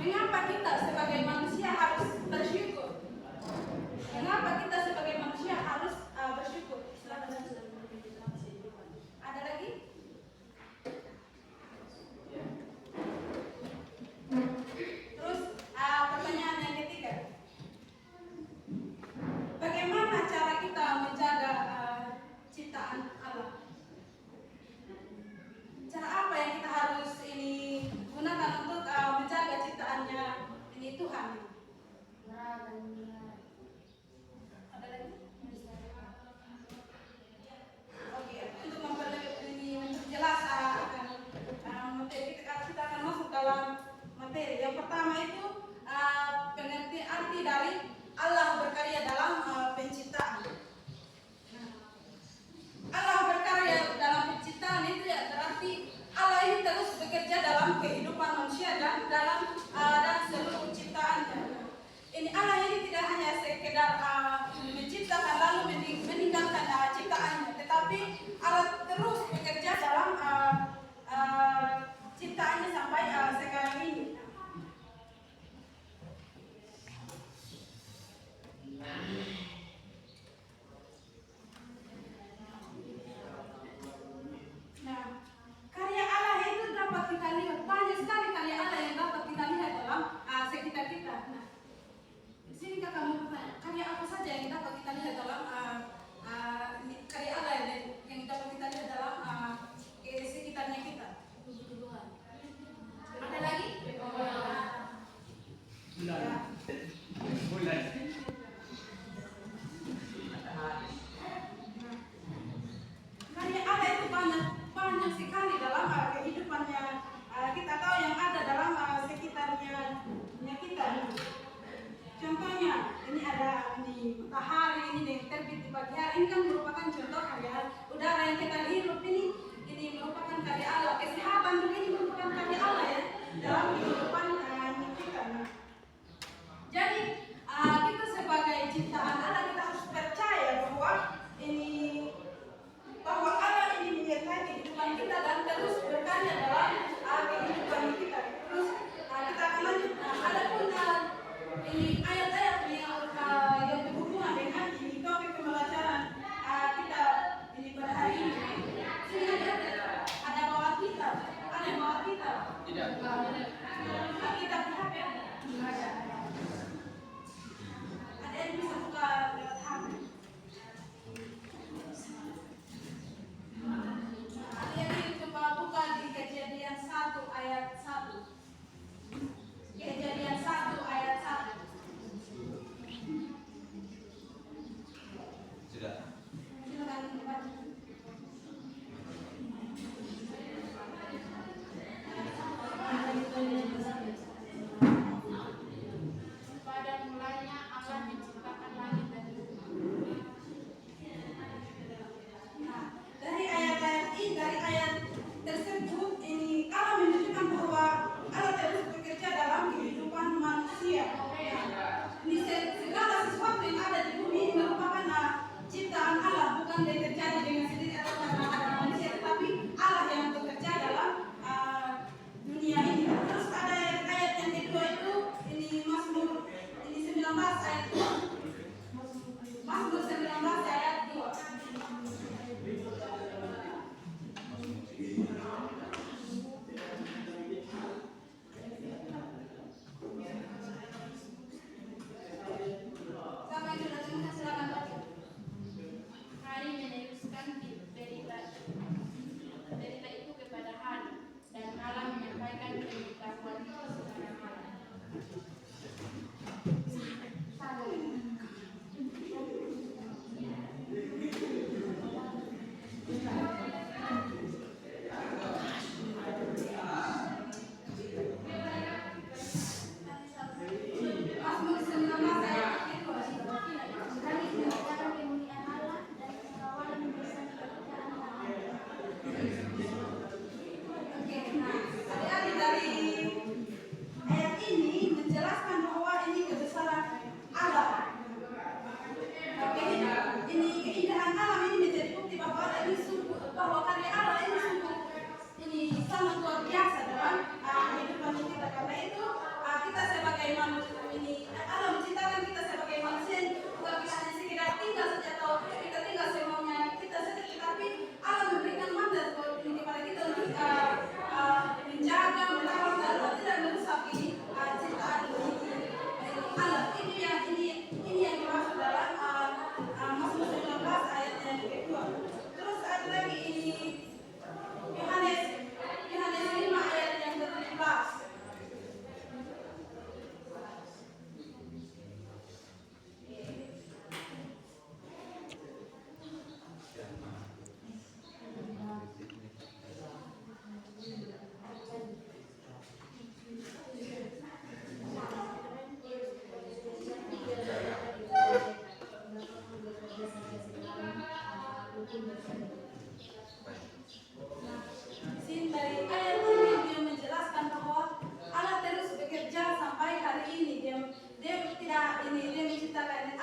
Mengapa kita sebagai manusia harus bersyukur? Mengapa kita sebagai manusia harus bersyukur? Ada lagi? Terus pertanyaan yang ketiga, bagaimana cara kita menjaga ciptaan Allah? Cara apa yang kita harus ini gunakan untuk menjaga ciptaannya ini Tuhan? Ada lagi? Oke, untuk memperjelas akan materi kita akan masuk dalam materi. Yang pertama itu pengertian arti dari Allah berkarya dalam penciptaan. Allah berkarya dalam penciptaan itu ya berarti Allah ini terus bekerja dalam kehidupan manusia dan dalam dan seluruh ciptaannya. Ini Allah ini tidak hanya sekedar menciptakan lalu meninggalkan ciptaannya, tetapi Allah terus bekerja dalam ciptaannya sampai sekarang ini. Nah, karya Allah itu dapat kita lihat, banyak sekali karya Allah yang dapat kita lihat dalam sekitar kita. Nah, di sini kakak mau bertanya, karya apa saja yang dapat kita lihat dalam karya Allah yang dapat kita lihat dalam sekitarnya kita? Ada lagi? Ya. Karya Allah itu banyak sekali dalam kehidupannya kita tahu yang ada dalam sekitarnya kita. Contohnya ini ada matahari ini yang terbit di pagi hari, ini kan merupakan contoh karya udara yang kita hirup ini merupakan karya Allah. Kesehatan juga ini merupakan karya Allah ya dalam kehidupan kita. Jadi kita sebagai ciptaan Allah kita harus percaya bahwa Allah ini menyertai kehidupan kita dan terus berkarya dalam kehidupan kita. Terus kita akan lanjut. Adapun ini ayat-ayat yang berhubungan dengan ini topik pembelajaran kita ini pada hari ini. Sini ada bawa kita, ada bawa kita. Tidak. Kita pihak ya. Ada yang bisa buka lewat HP. Jadi coba buka di Kejadian 1 ayat 1. Kejadian 1 ayat 1.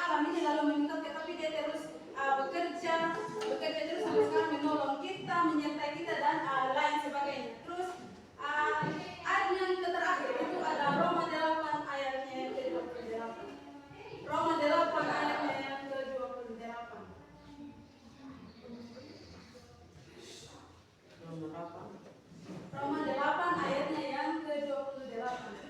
alam ini lalu meningkat, tetapi dia terus bekerja terus sampai sekarang menolong kita, menyertai kita dan lain sebagainya. Terus ayat yang terakhir itu ada Roma 8 ayatnya yang ke-28. Roma 8 ayatnya yang ke-28. Roma 8 ayatnya yang ke-28.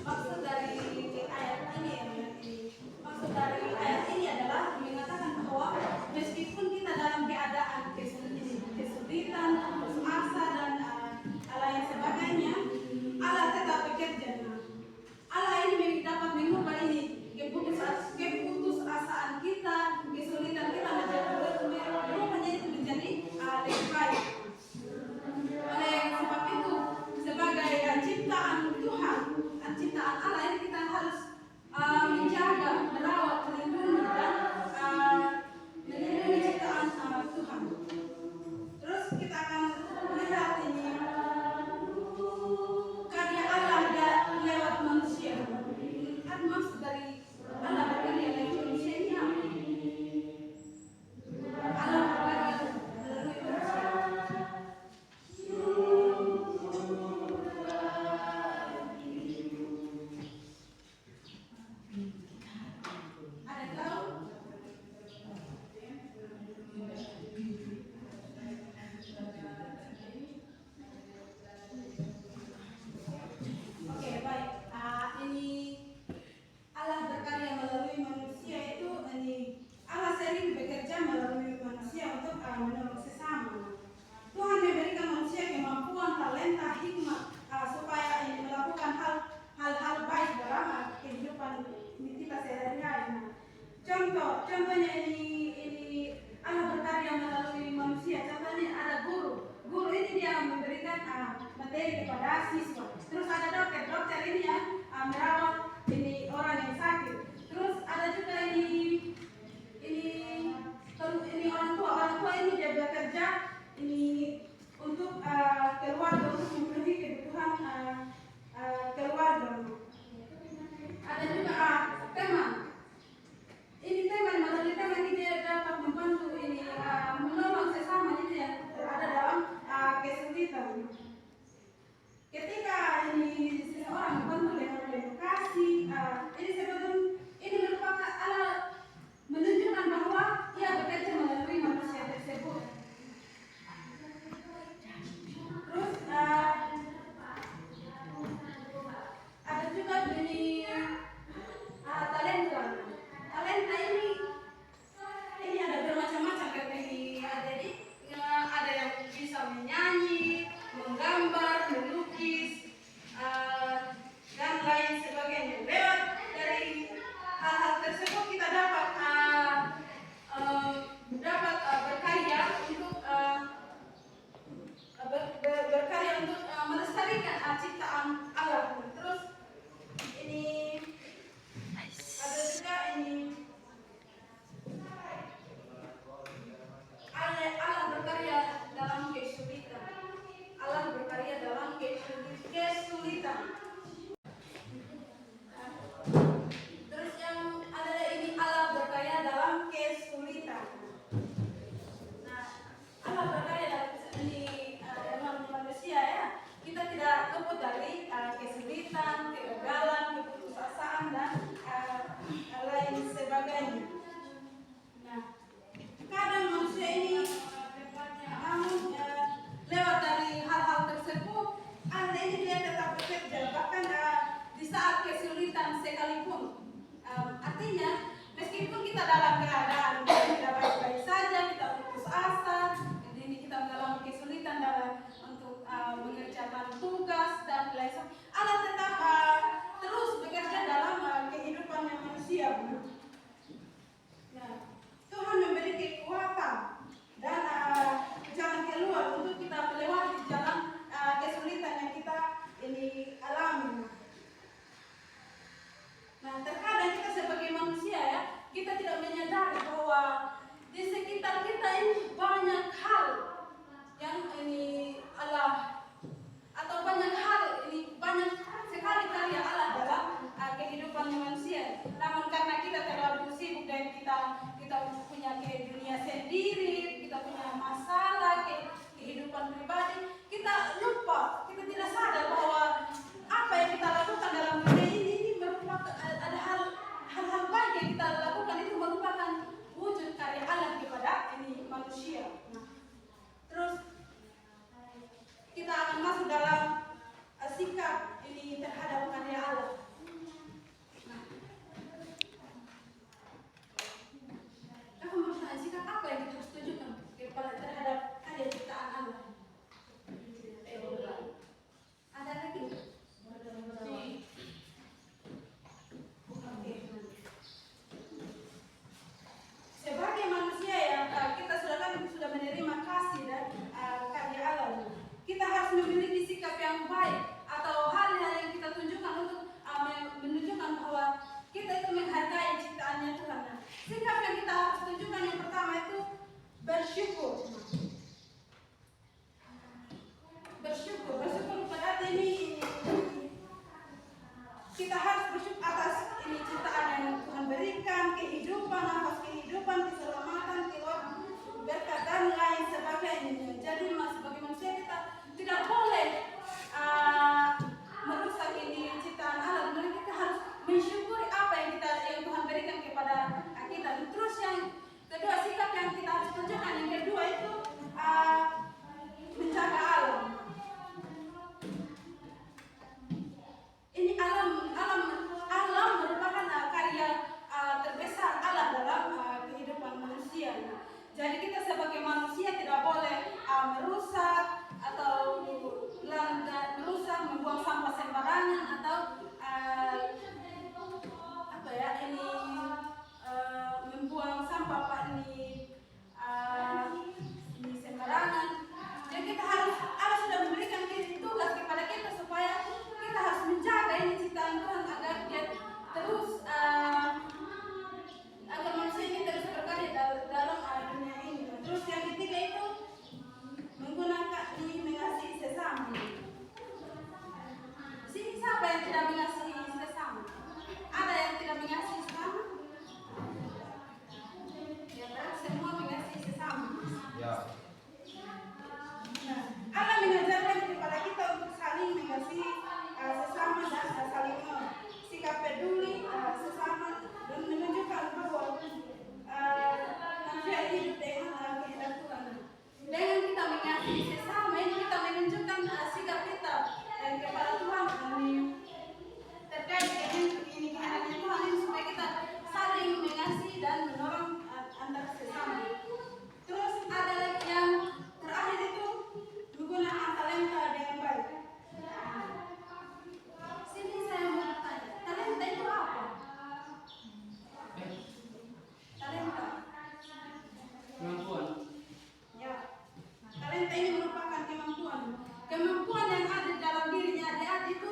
Maksud dari ayat ini adalah mengatakan bahwa meskipun kita dalam keadaan kesulitan, putus asa dan lain sebagainya, Allah tetap bekerja. Allah ini dapat mengubah ini keputusasaan kita, kesulitan kita merubahnya itu menjadi lebih baik. Oleh sebab itu, sebagai ciptaan Tuhan, ciptaan Allah ini kita harus menjaga, merawat, melindungi dan melindungi ciptaan Tuhan. Terus kita akan melihat ini karya Allah lewat manusia. Maksud dari Allah berkarya lewat manusia ini apa? Allah berkarya melalui manusia. Contohnya ini Allah berkarya melalui manusia. Contohnya ada guru. Guru ini dia memberikan materi kepada siswa. Terus ada dokter ini yang merawat ini orang yang sakit. Terus ada juga ini orang tua ini dia bekerja ini untuk keluarga, untuk memenuhi kebutuhan keluarga. Ada juga teman. Ini teman, melalui teman ini dia dapat membantu ini menolong sesama ini yang ada dalam kesulitan. Ketika ini seseorang membantu dengan edukasi, ini sebetulnya ini merupakan Allah menunjukkan bahwa ia bekerja melalui manusia tersebut. Terus ada juga ini talenta. Talenta ini ada bermacam-macam kategori. Jadi ada yang bisa menyanyi, menggambar, melukis, dan lain sebagainya. Lewat dari hal-hal tersebut kita dapat berkarya untuk melestarikan ciptaan Allah. Terus ini ada juga ini Allah berkarya dalam kesulitan. Allah berkarya dalam kesulitan. Terus yang ada ini Allah berkarya dalam kesulitan. Nah, Allah berkarya dalam manusia ya. Kita tidak luput dari kesulitan, kegagalan, keputusasaan dan lain sebagainya. Nah, kadang manusia ini lewat dari hal-hal tersebut, Allah ini dia tetap bekerja. masalah, kehidupan pribadi, kita lupa, kita tidak sadar bahwa apa yang kita lakukan dalam dunia ini merupakan ada hal-hal baik yang kita lakukan itu merupakan wujud karya Allah kepada ini manusia. Nah, terus kita akan masuk dalam sikap ini terhadap karya Allah. Nah, aku mau tanya, sikap apa yang kita harus tunjukkan terhadap karya ciptaan Allah? Ada lagi? Sebagai manusia yang kita sudah menerima kasih dan karya Allah, kita harus memiliki sikap yang baik atau hal-hal yang kita tunjukkan untuk menunjukkan bahwa kita itu menghargai ciptaannya Tuhan. Sikap yang kita harus tunjukkan yang pertama itu bersyukur. Bersyukur berarti ini kita harus bersyukur atas ini ciptaan yang Tuhan berikan, kehidupan, nafas kehidupan, keselamatan, keluarga, berkat dan lain sebagainya. Jadi sebagai manusia kita tidak boleh merusak ini ciptaan Allah. Jadi kita harus mensyukuri apa yang Tuhan berikan kepada kita. Terus yang kedua, sikap yang kita harus tunjukkan yang kedua itu menjaga alam. Ini alam merupakan karya terbesar Allah dalam kehidupan manusia. Jadi kita sebagai manusia tidak boleh merusak atau membuang sampah sembarangan atau membuang sampah ini sembarangan. Jadi kita harus, Allah sudah memberikan tugas kepada kita supaya kita harus menjaga ini ciptaan Tuhan agar dia terus agar manusia ini terus berkarya dalam dunia ini. Terus yang ketiga itu menggunakan ini mengasihi sesama. Sini siapa yang tidak mengasihi sesama? Ada yang tidak mengasihi sesama? Ya, berarti semua mengasihi sesama. Ya. Nah, Allah mengajarkan kepada kita untuk saling mengasihi sesama dan saling sikap peduli sesama dan menunjukkan bahwa manusia hidup dengan kehendak Tuhan. Dengan kita mengasihi sesama ini kita menunjukkan sikap kita kepada Tuhan terkait dengan kehendaknya Tuhan ini supaya kita saling mengasihi dan menolong antar sesama. Terus ada lagi yang terakhir itu menggunakan talenta dengan baik. Sini saya mau bertanya, talenta itu apa? Talenta. Kemampuan. Ya. Talenta ini merupakan kemampuan yang ada dalam dirinya adik-adik itu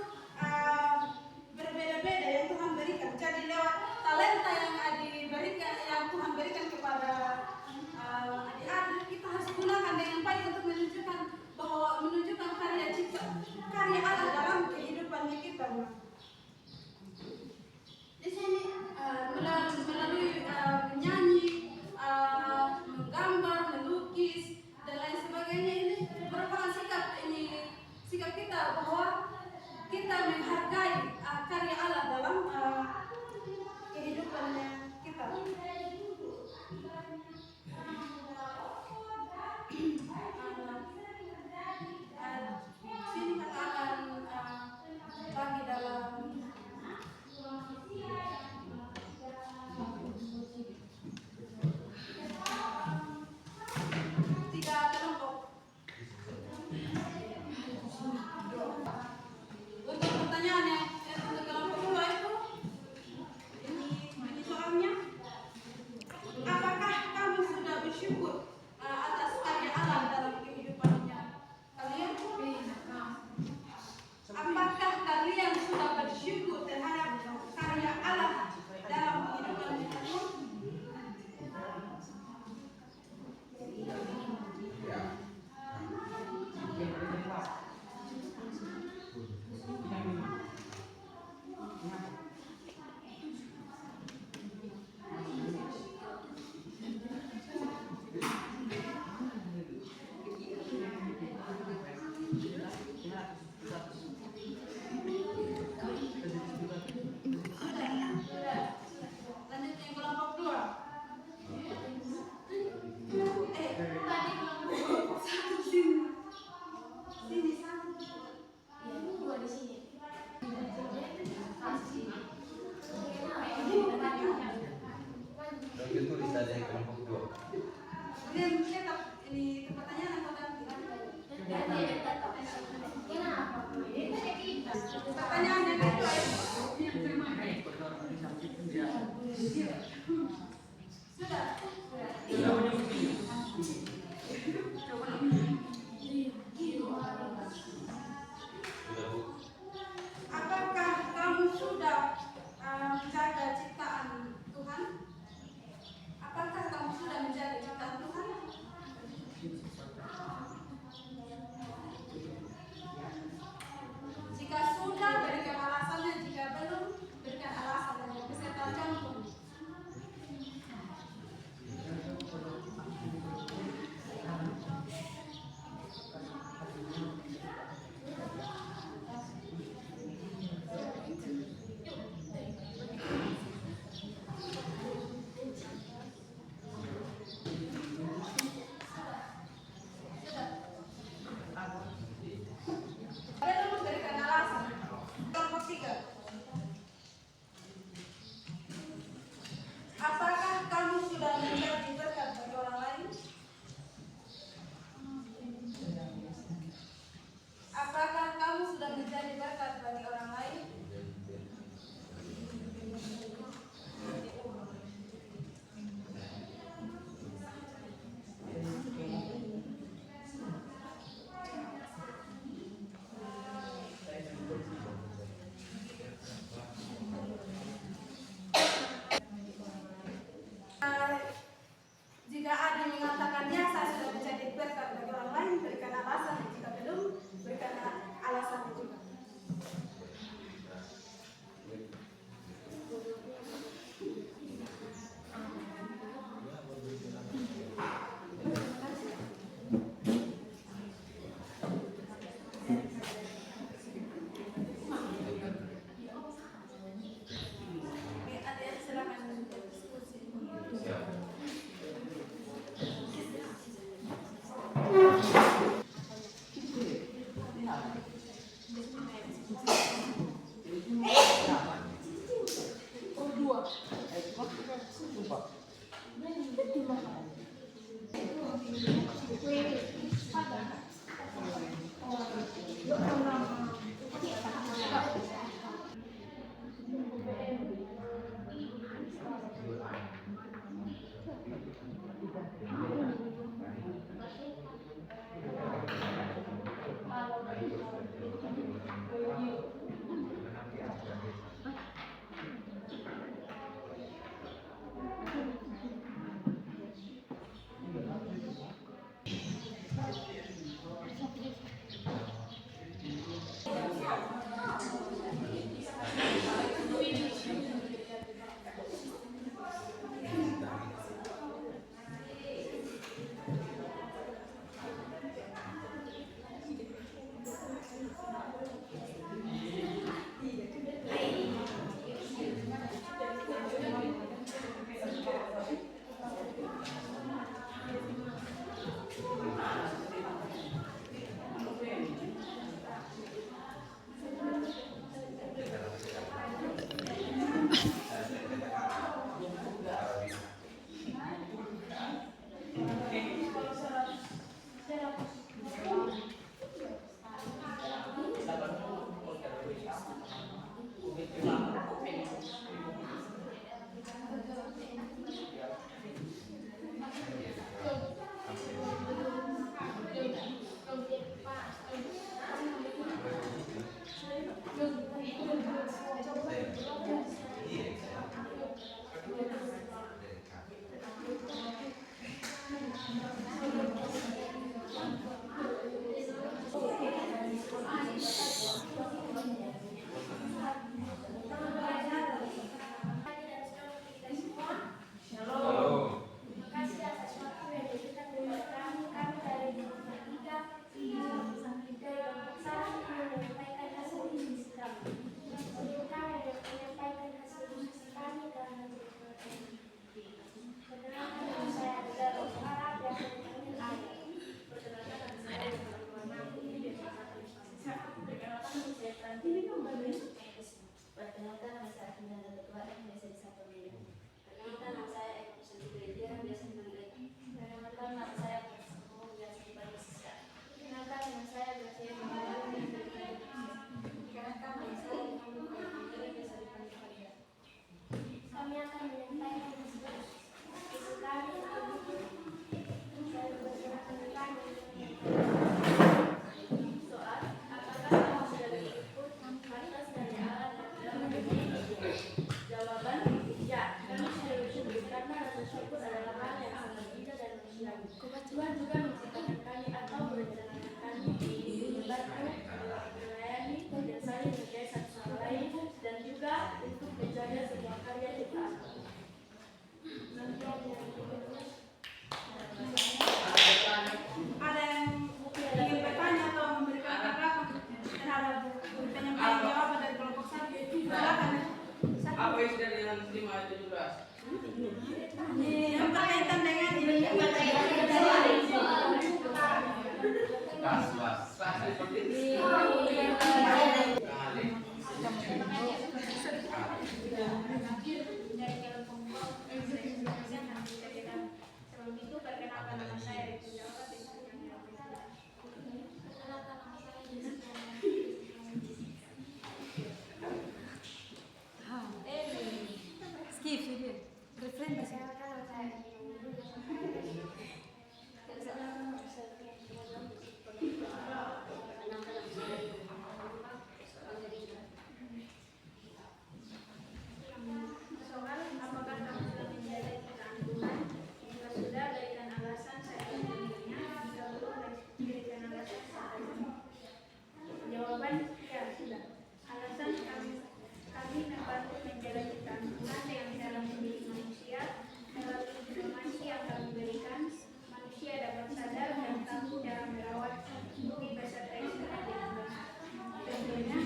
berbeda-beda yang Tuhan berikan. Jadi lewat talenta yang diberikan, yang Tuhan berikan kepada adik-adik, kita harus gunakan dengan baik untuk menunjukkan karya Allah dalam kehidupannya kita. Di sini melalui menyanyi, menggambar, melukis dan lain sebagainya, ini merupakan sikap kita bahwa kita menghargai karya Allah dalam kehidupannya kita. Sini katakan dari kelompok 2. Ini tetap ini pertanyaan atau ganti? Pertanyaan yang kedua ya. Sudah. Apakah kamu sudah menjaga ciptaan Tuhan? Apakah kamu sudah menjaga ciptaan Tuhan? Jika sudah, berikan alasannya. Jika belum, berikan alasan. Beserta contoh. dengan 5:17? Yang berkaitan dengan ini. Sebelum itu perkenalkan nama saya Riki Jawa. Skip saja. Referensi. Soal apakah kamu sudah menjaga ciptaan Tuhan? Jika sudah, berikan alasan saya menjadinya. Jika belum, berikan alasan saya. Jawaban ya sudah. Alasan kami membantu menjaga ciptaan Tuhan dengan cara mendidik manusia melalui informasi yang kami berikan. Manusia dapat sadar dan tahu cara merawat bumi beserta isinya dengan baik. Contohnya,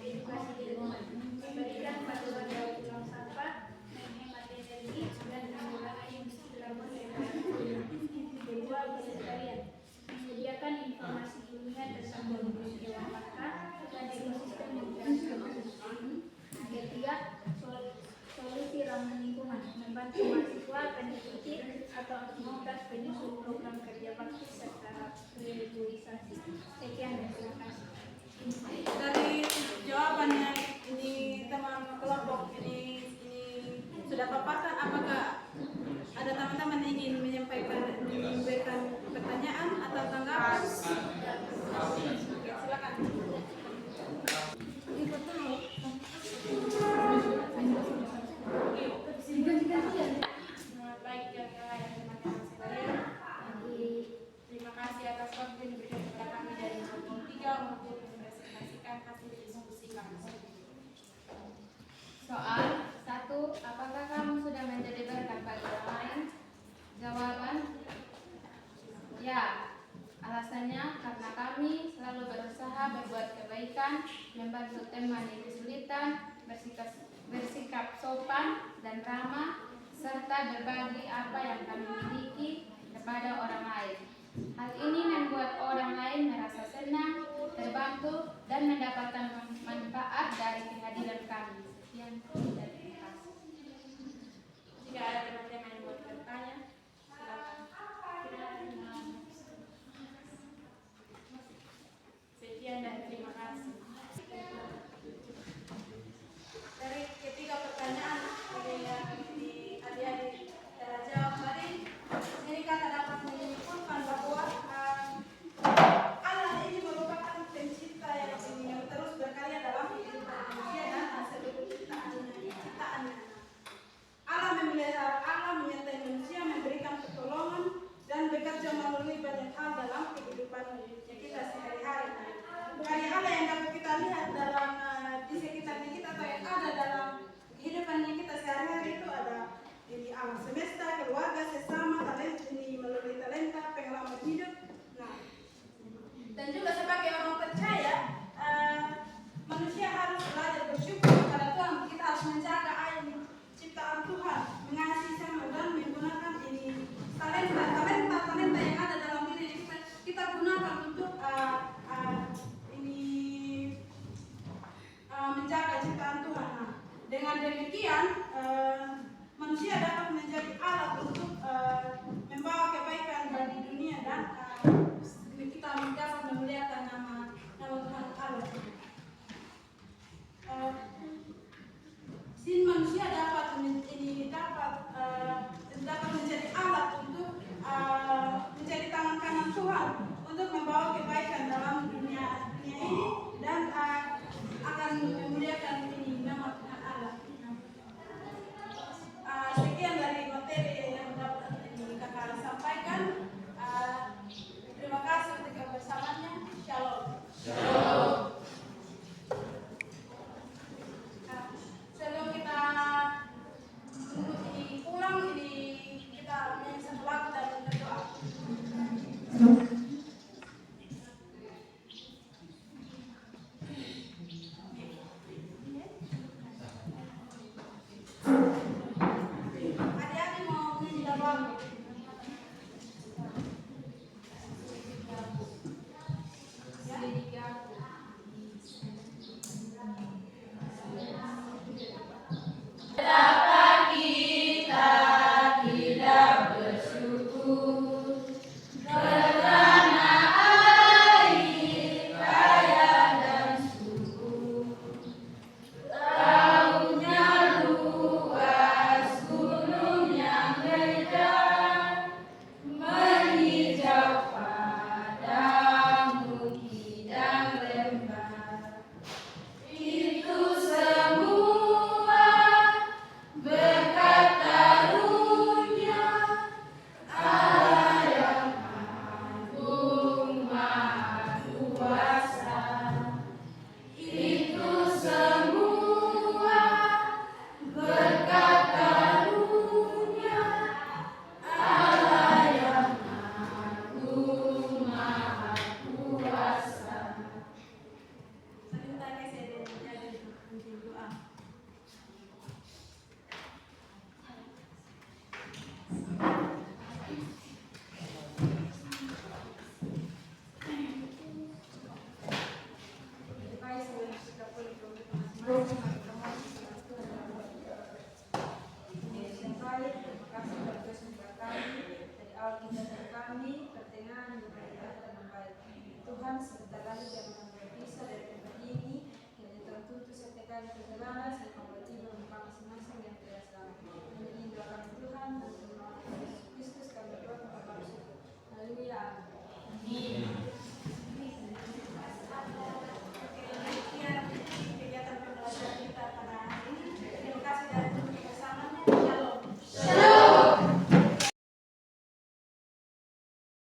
edukasi lingkungan, memberikan panduan daur ulang sampah, menghemat energi, dan mengurangi emisi karbon dioksida. Kedua, pelestarian, menyediakan informasi ilmiah tentang evolusi hewan langka dan ekosistem yang terancam. Ketiga, solusi ramah lingkungan, membantu mahasiswa, peneliti, atau aktivitas penyusun program kerja bakti serta rehabilitasi. Sekian dan terima kasih. Dari jawabannya ini teman kelompok ini sudah paparkan, apakah ada teman-teman ingin memberikan pertanyaan atau tanggapan? Oke, silakan. Baik, terima kasih atas waktu yang diberikan kepada kami dari kelompok 3 untuk mempresentasikan hasil diskusi kami. Soal 1. Apakah kamu sudah menjadi berkat bagi orang lain? Jawaban ya. Alasannya karena kami selalu berusaha berbuat kebaikan, membantu teman yang kesulitan, bersikap sopan dan ramah, serta berbagi apa yang kami miliki kepada orang lain. Hal ini membuat orang lain merasa senang, terbantu, dan mendapatkan manfaat dari kehadiran kami. Sekian dan terima kasih. Jika ada teman-teman yang mau bertanya, silakan. Sekian dan terima kasih. Dari ketiga pertanyaan yang adik-adik jawab tadi, ini kata dapat menyimpulkan bahwa Allah ini merupakan pencipta yang terus berkarya dalam kehidupan manusia dan seluruh ciptaannya. Allah memelihara alam, menyertai manusia, memberikan pertolongan dan bekerja melalui banyak hal dalam kehidupan kita sehari-hari. Karya Allah yang dapat kita lihat dalam di sekitarnya kita atau yang ada dalam kehidupan kita sehari-hari itu ada di alam semesta, keluarga, sesama, talenta ini melalui talenta, pengalaman hidup. Nah, dan juga sebagai orang percaya, manusia harus belajar bersyukur kepada Tuhan. Kita harus menjaga ini ciptaan Tuhan, mengasihi sama dan menggunakan ini talenta yang ada dalam diri kita gunakan untuk menjaga ciptaan Tuhan. Nah, dengan demikian manusia dapat menjadi alat untuk membawa kebaikan bagi dunia dan kita dapat memuliakan nama Tuhan Allah. Sin manusia dapat menjadi alat untuk menjadi tangan kanan Tuhan untuk membawa kebaikan dalam dunia ini dan akan memuliakan ini nama Tuhan Allah. Sekian dari materi yang dapat kakak sampaikan. Terima kasih untuk kebersamaannya. Shalom. Sebelum kita pulang ini kita menyanyi satu lagu dan berdoa. sebentar lagi kami akan berpisah dari tempat ini. Hanya tertutup setiap kali perjalanan sampai tiba di rumah masing-masing yang tidak selamat. Hanya didoakan Tuhan dan Tuhan Yesus Kristus kami berdoa kepada Bapa. Haleluya. Amin.